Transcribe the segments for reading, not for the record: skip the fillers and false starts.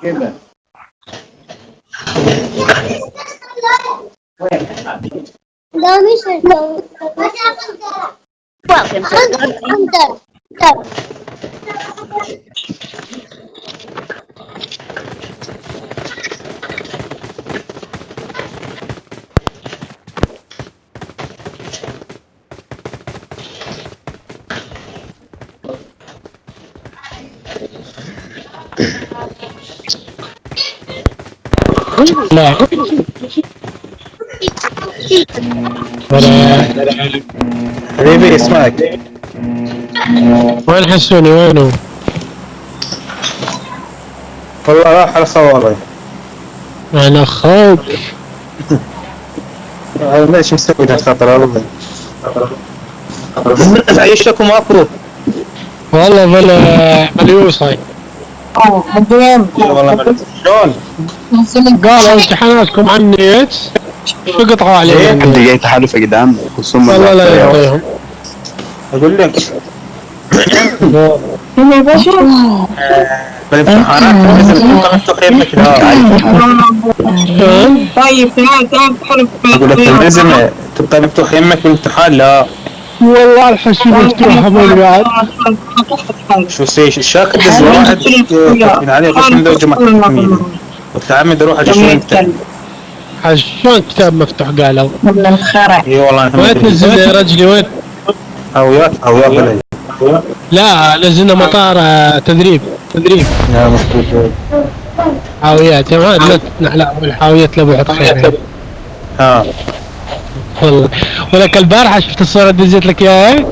كده لا مش Welcome to لا ولا حبيبي اسمعك. وين حسوني وينه؟ والله راح على صواري. انا اخوك. ما ايش مسوي ده خطر والله. عيشتكم اكو والله بلا مليوس هاي. والله ما شلون؟ قالوا امتحاناتكم عن النت شو قطعوا علينا حد النت. جاي تحالف يا جدعان خصوصا والله لا يعطيهم. اقول لك بالامتحانات لازم تكون مفتوحين مثل طيب تعال تحرك. اقول لك لازم تبقى مفتوح يمك بالامتحان. لا والله الحسي مفتوحة من بعد. شو سيش الشاكر دز واحد من عليه غش من درجة محكمين وتعمد اروح اشوف انت. شلون كتاب مفتوح قالوا؟ اي والله وين تنزل يا رجلي وين؟ هويات بلي. لا نزلنا مطار تدريب. لا مظبوط. حاويات يا مان لا لا الحاويات لابو يحط خير. ها والله ولك البارحة شفت الصورة اللي دزيت لك اياها؟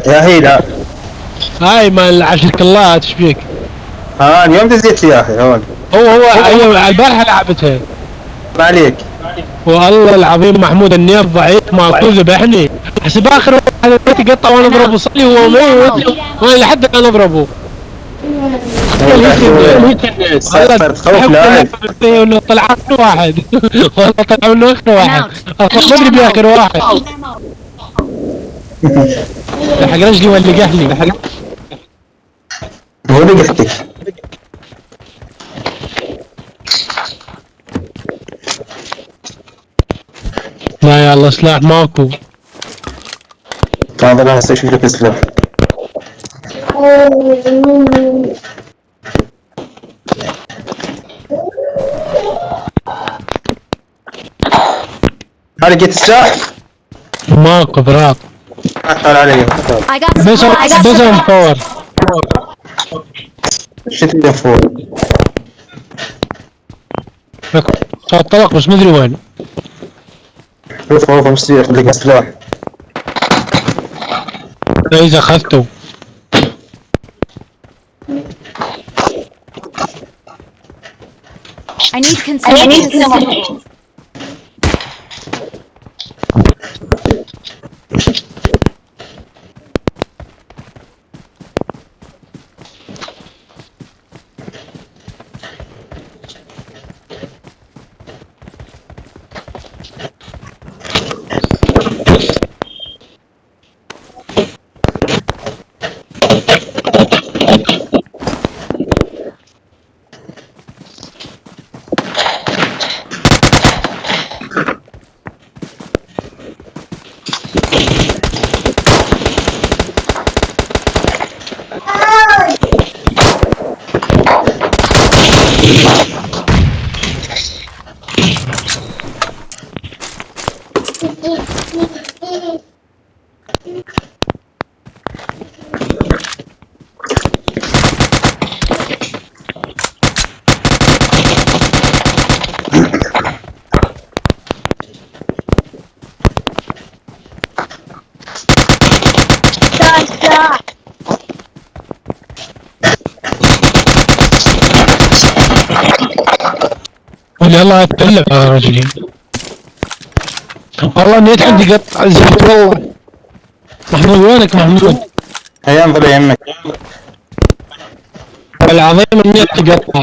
يا هي لا هاي مال 10 كلات ايش فيك؟ ها اليوم دزيت لي يا اخي هون. هو ايوه البارحة لعبتها. ما عليك والله العظيم محمود النير ضعيف ماكو ذبحني. حسب اخر واحد قطع وانا اضربه صلي وهو ميت وانا لحد الان اضربه. صار تخوف لاعب. انه طلع منه واحد والله طلع منه اخر واحد اصلا ما ادري باخر واحد. لحق رجلي ولا قهلي. هو اللي قحتك. لا يلا سلاح ماكو. هذا لا هسه شو لك سلاح. هل لقيت السلاح؟ ماكو براق. طلع علي بس مفور. شفت اللي فوق. صوت طلق بس مدري وين. فوق مستريح لقى سلاح. اذا اخذته I need consumables. يلا اتكلم يا رجلي. والله النت عندي قطع زفت والله. محمود وينك محمود؟ هيا انظر يمك. العظيم النت قطع.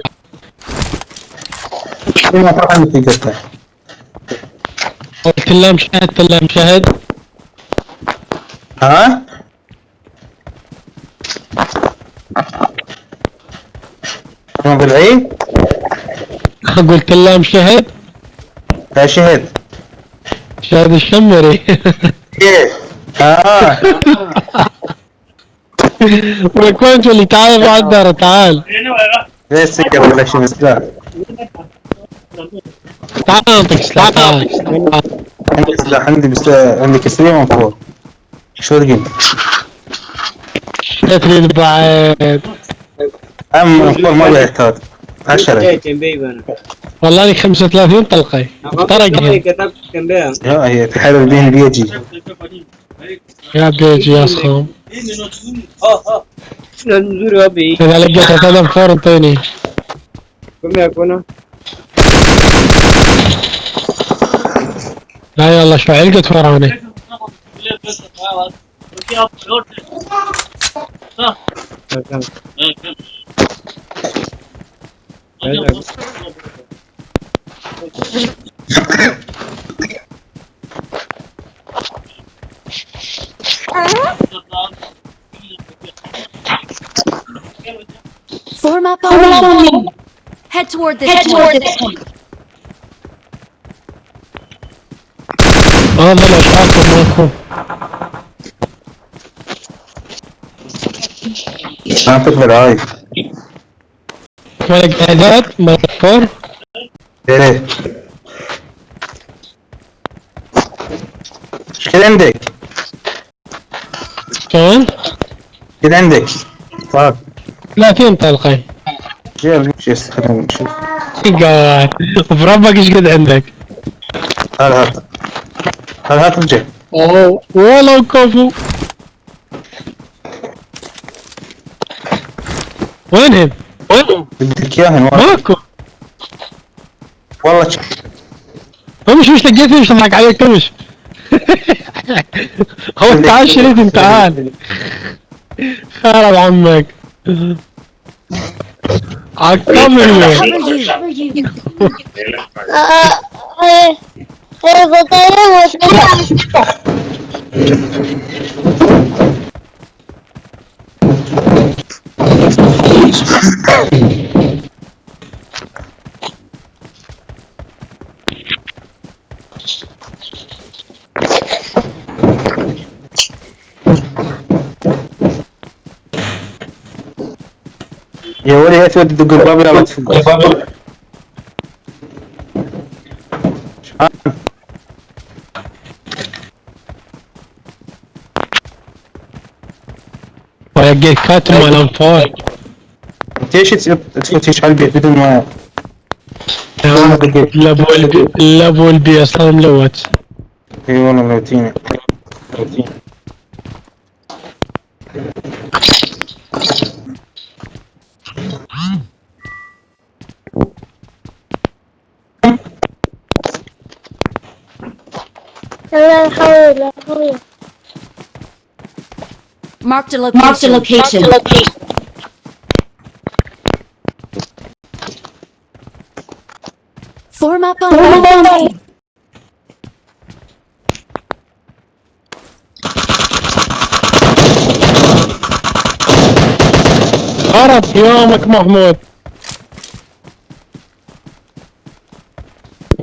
ما فرح انك تقطع. تلا مشاهد. ها؟ من بالعيد؟ قلت لهم شهد. لا شهد. شهد الشمري. كيف؟ ولك وين اللي تعال بعد دار تعال. ليش سكر ولا شيء مسلاح؟ تعال انطيك سلاح تعال. عندي سلاح، عندي كسرين من فوق. شو تقول؟ لا تريد بعد. من فوق ما بيحتاج 10. والله لي 35 طلقة. طرقها. يا هي تحارب بين بيجي. يا بيجي يا صخام. إذا لقيت هذا فور انطيني. لا يلا شو علقت ورانا. Form up on me. Head toward this point. هذا الاشعاعكم مالكم. أنا تكبر هاي. مالك اعداد مالك فور. إيه. إيش كده عندك؟ كمان كده عندك؟ طيب. 30 طلقة. يلا شو استخدم شو؟ قاعد بربك ايش قد عندك؟ هات رجع. اوه والله كفو. وينهم؟ بدك إياهن ماكو. والله مش لقيتني مش اضحك عليك مش. هو تعال شريتني تعال. خرب عمك. عكمل. يا ولي يا تودي تدق الباب يا ما تفهم. ولقيت كاتم مال انفار. انت ايش تفوت ايش على البيت بدون ما لابو البي اصلا ملوت. اي والله ملوتيني. Marked a location. Form up on me. خرب يومك محمود.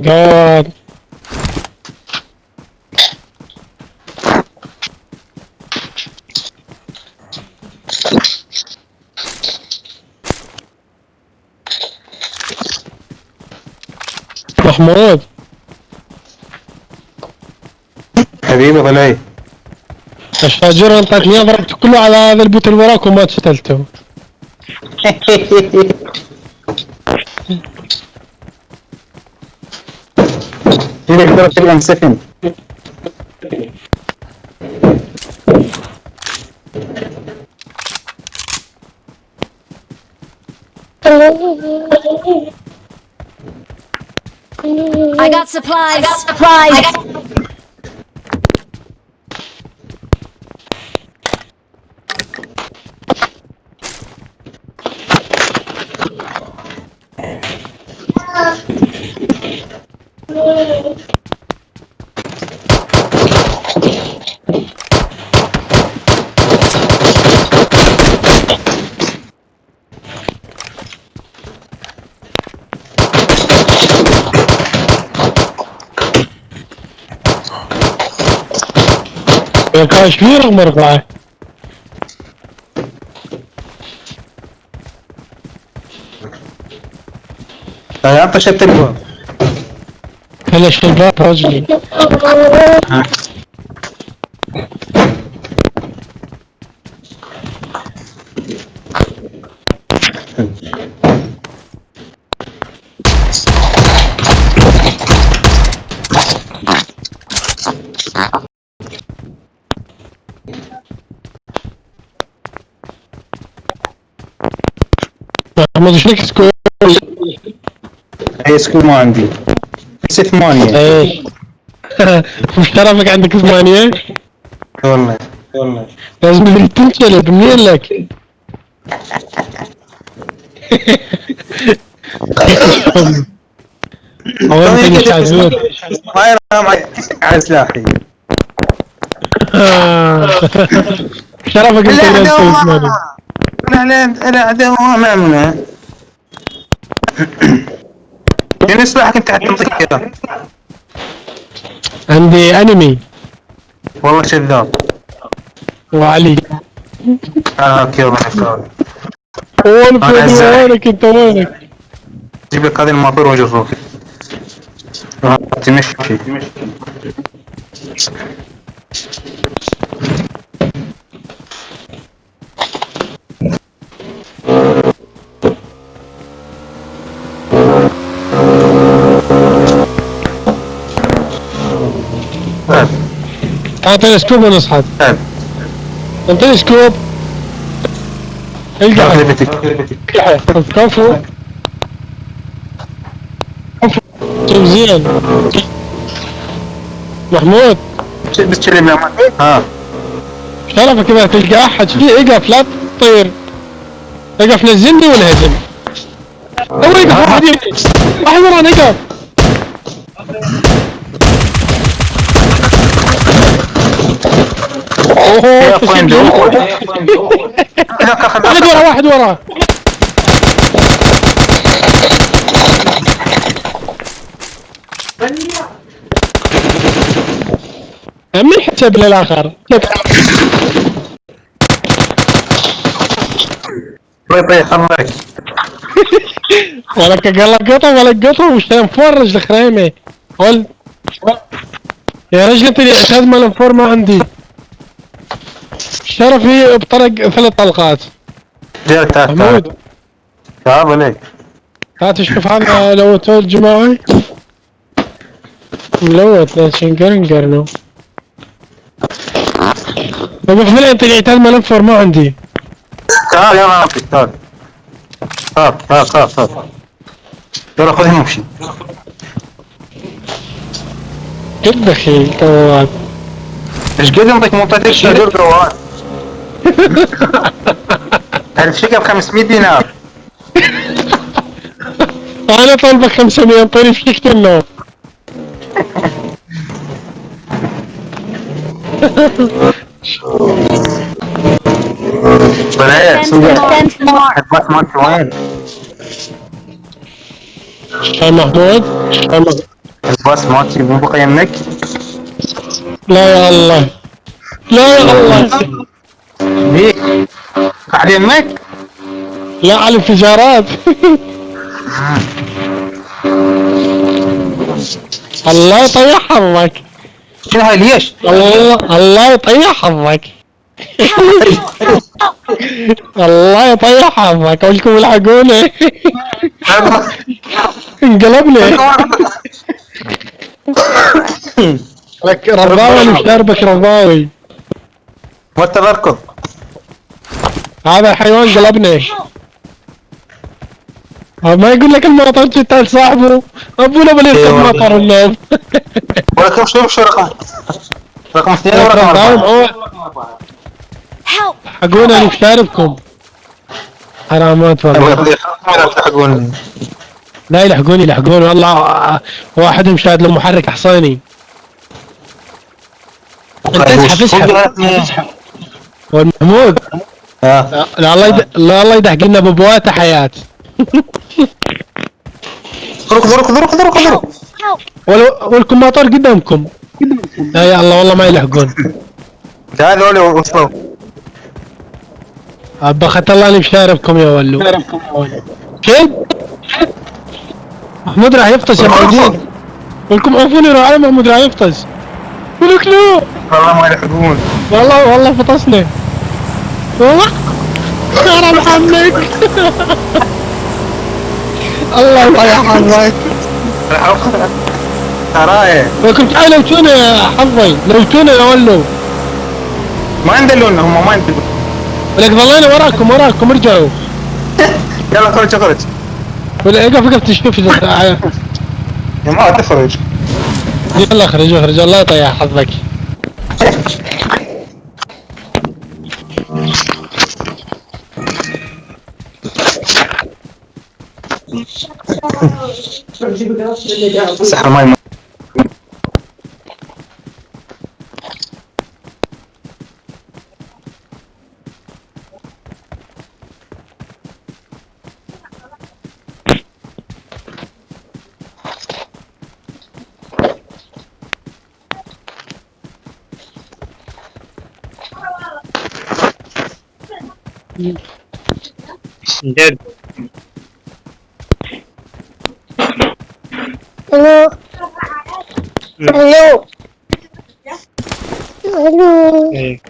قاعد محمود حبيبي طلعي. الشاجر انطتني ضربت كله على هذا البوت اللي وراك وما تشتلته. تقدر تضرب تبقى مسكن. I got supplies. يا كاش في رقم 4. يا انت شت الباب. هلا شباب رجلي. محمود ايش لك سكور؟ اي سكول ما عندي. 8. ايه وش ترافق عندك 8؟ والله لازم تنشلب منين لك؟ اول ما تعزود ما يرام على سلاحي. وش ترافق انت لازم 8؟ لا عدو ما منه. من سلاحك انت حتى مطير. عندي انمي والله كذاب. وعلي. كيف وينك انت وينك؟ جيب لك هذه الماطور وجربك. تمشي. اعطيني سكوب ونصحى. اعطيني سكوب. القى كفو شوف زين محمود. بس تشرب لي ها شرفك اذا تلقى احد فيه اقف لا تطير. اقف نزلني ونهزم. او اقف واحد يمين واحد ورا اقف. اوه واحد ورا من حسب للاخر. طيب خليك. ولا قطع وش مفرج الخريمه. قول يا رجل انت اعتاد مال ما عندي. شرفي بطرق 3 طلقات. محمود تعال عليك. لا تشوف هذا لو تول جماعي ملوت لكن قرنو. وقف من انت اعتاد مال ما عندي. تعال يلا نمشي تعال. يلا خذ نمشي. قد دخيل كواد. ايش قد انطيك منطقتك شجر جوال. تعرف شقة ب500 دينار. انا طالبك 500 طيب فيك النوم. بلاش الباص مالك وين؟ يا محمود الباص مالتي مو بقى يمك؟ لا يا الله لا يا الله. ليه؟ قاعد يمك؟ لا على الانفجارات. الله يطيح حظك. شنو هاي ليش؟ الله يطيح حظك. الله يطيح حظك. اقول لكم الحقوني. انقلبني. لك رضاوي مش دربك رضاوي. وانت بركض. هذا الحيوان قلبني. ما يقول لك المطر جت لصاحبه ابونا بليركب مطر النوم. ولكم شو رقم 2 ورقم 4. حقونا اللي بشاربكم. حرامات والله. يلحقوني. لا يلحقوني والله. واحدهم شاد له محرك حصاني. انت اسحب. والمحمود لا الله يدحق لنا ببواته حياة. ذرك والكماطور قدامكم. لا يا الله والله ما يلحقون. هذول وصلوا. بخت الله اني بشاربكم يا ولو. كيف؟ محمود راح يفطس يا بعدين. ولكم عرفوني روح على محمود راح يفطس. ولك لا. والله ما يلحقون. والله فطسنا. والله. يا محمد. الله يحفظك. تراي لكم تعالوا لوتونا يا حظي، لوتونا يا ولو. ما يندلون، هم ما يندلون. ولك ظلينا وراكم ارجعوا. يلا خرج. ولا اقف تشوف اذا يا ما تخرج. يلا اخرج الله يطيح حظك. سحر ماي. جد. الو الو الو. ايه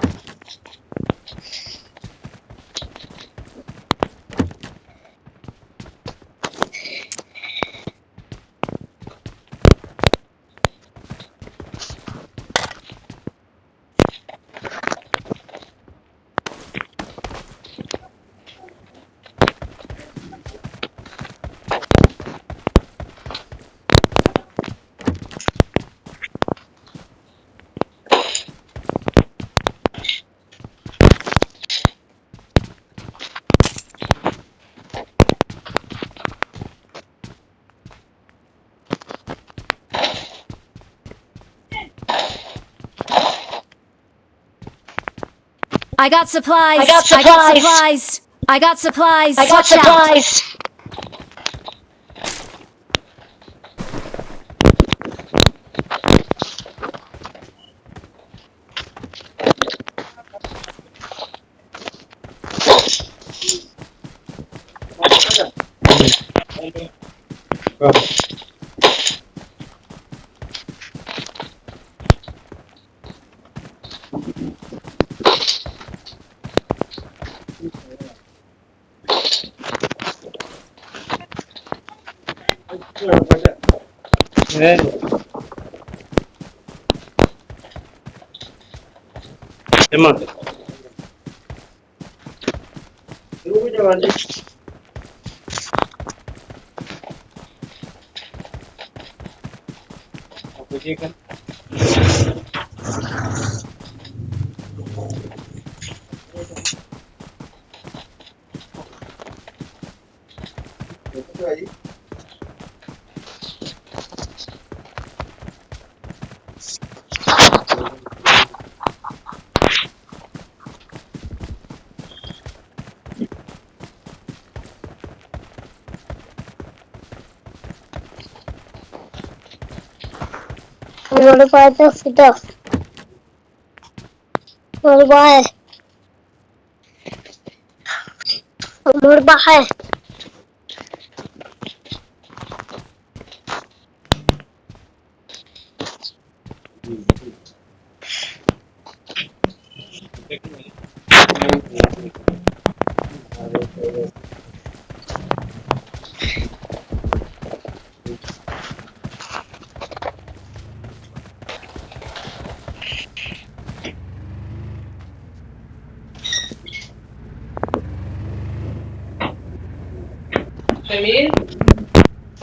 I got supplies. I got supplies. Watch out. تمام. What about the stuff? What about مربحة؟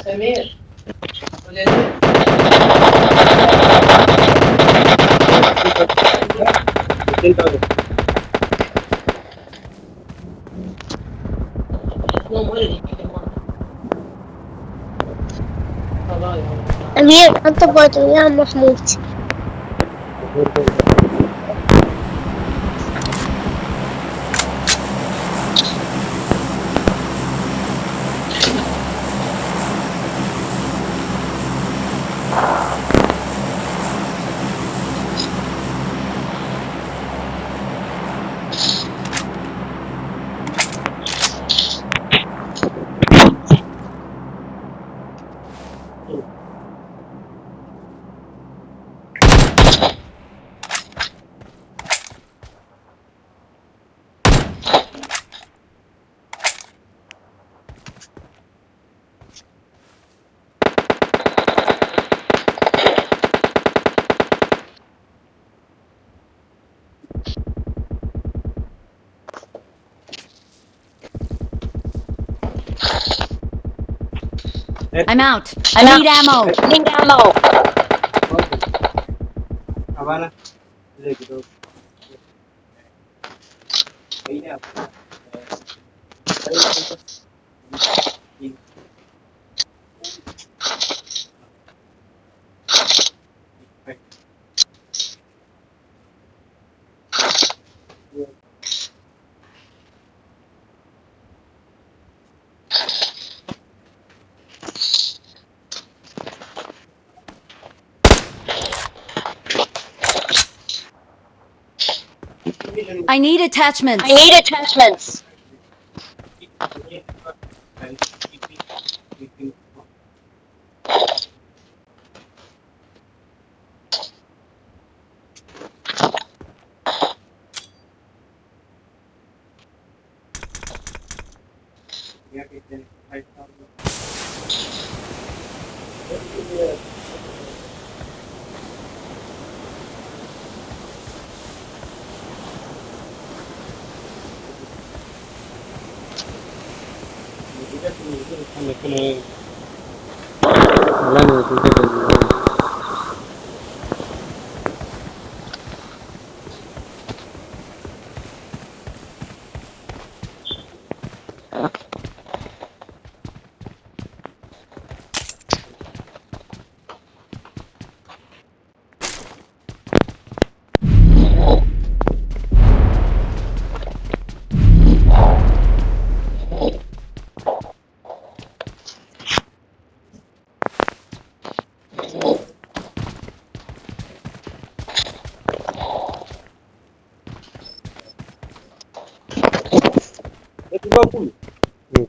سمير أمير أنت برضو يا محمود. I'm out. I need ammo. I need attachments.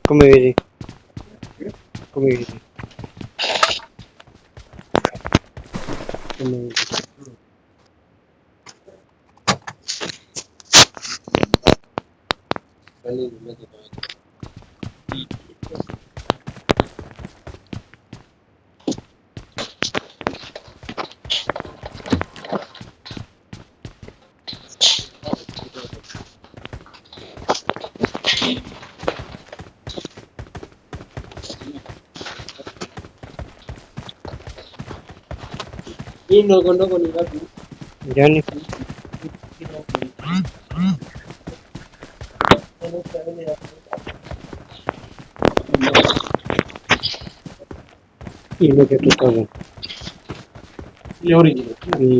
Come vedi? Come vedi? Come vedi? Gianni? Io che tu cosa? Mm.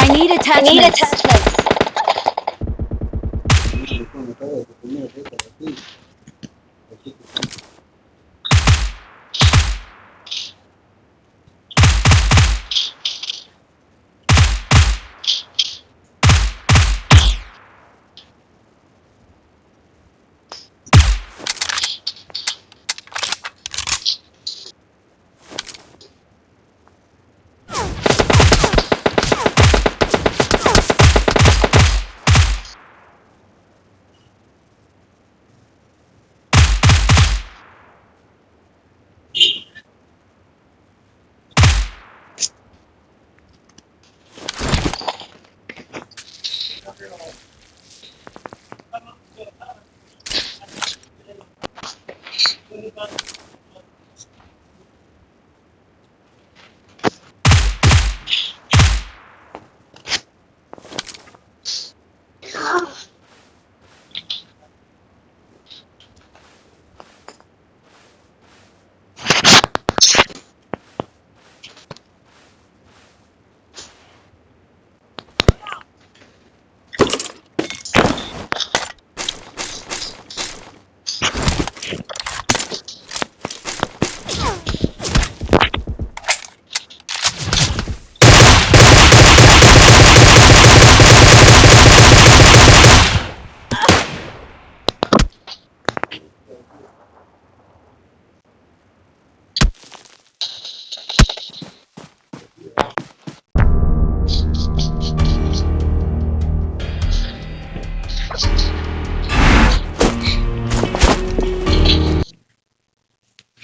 I need attachments.